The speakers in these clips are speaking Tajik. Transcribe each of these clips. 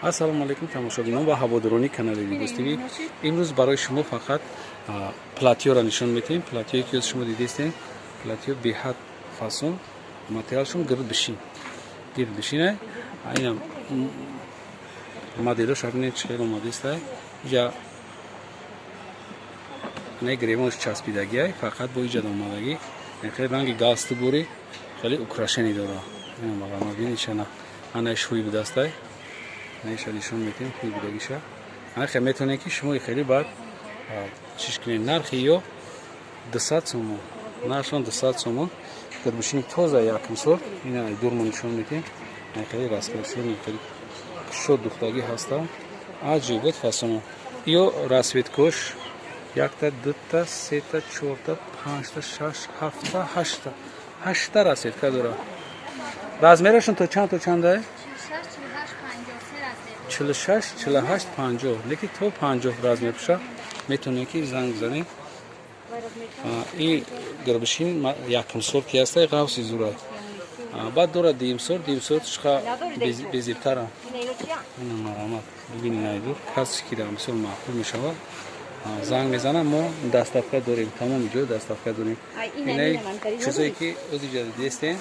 ассалому алейкум тамошобинон ва ҳаводорони канали Либос ТВ. имрӯз барои шумо фақат платёро нишон медиҳем. Платёе ки шумо дидистем, платё беҳад фасон, материалшон гирдбишин. Айна моделош бинед чӣ хело модеста. Я не гремош часпидагӣ, фақат бо иҷод омадагӣ. Хеле ранги галстугури хеле украшени дора. Ина магама бинишана ана шуи будастай. Неша нишон медиҳем хубидагиша. Нархе метонем ки шумо хеле бад чиш кунед. Нархи ё 200 сомон. Наршон 200 сомон. Гирдбишини тоза якум сол. Ина дурмо нишон медиҳем. Хеле расклашони хеле шод духтагӣ ҳаста. Аҷибот фасоно. Ё расветкош 1 2 3 4 5 6 7 8 8 расветка дора. Размерашон то чанда? 46, 48, 50. Леки то 50 размер пуша метонем ки занг занем. И гирдбишин якум сол ки ҳаста ғавси зурай. Баъд дора димсор шуха безибтара. Ина марамат. Бибинин айду кас ки дар мисол маъқул мешавад. Занг мезанам, мо даставка дорем, тамоми ҷо даставка дорем. Инаи чизое ки ози ҷадид дестем.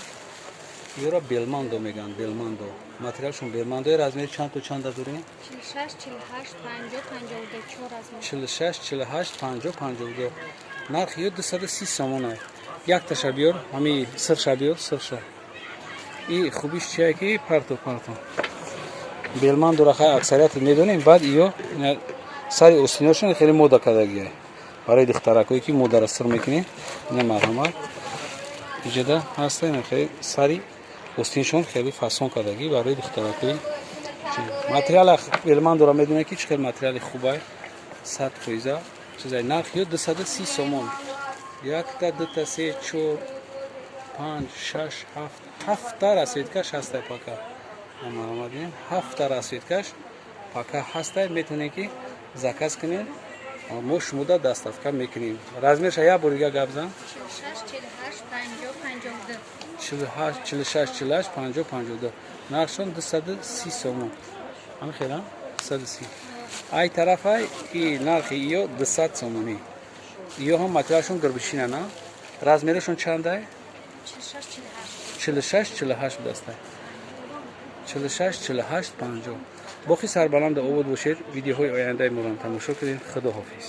Ёра белмандо меган, белмандо. Материалшон белмандо. Размери чанд то чанда дорем? 46, 48, 50, 52 размер. 46, 48, 50, 52. Нархи ё 230 сомон аст. Якташа биёр, ҳами сирша биёр, сирша. И хубиш чие ки парто. Белмандо раха аксарияти медонем. Баъд ё сари остиношон хеле мода кардагӣ. Барои духтаракое ки модара сир мекунем. Ина марҳамат. Иҷода ҳаста, ина хеле сари остиншон хеле фасон кардагӣ барои духтаракои. Материала белмандора медонем ки чӣ хел материали хубай. 100%. Чизай нархи ё 230 сомон. 1 2 3 4 5 6 7 7 расветкаш ҳастай пака. Амаомадем 7 расветкаш пака ҳастай метонем ки заказ кунем. Мо шумода даставка мекунем. Размерша як бор дига гап зан. 46, 46, 50, 52. Наршон 230 сомон. Ан хелам 230. Ай тарафай и нархи ё 200 сомони. Ё ҳам материалшон гирдбишина на. Размерашон чандай? 46, 48 будастай. 46, 48, 50. бохи сарбаланда обод бошед. Видеоҳои ояндаи моро тамошо кунед. Худо ҳофиз.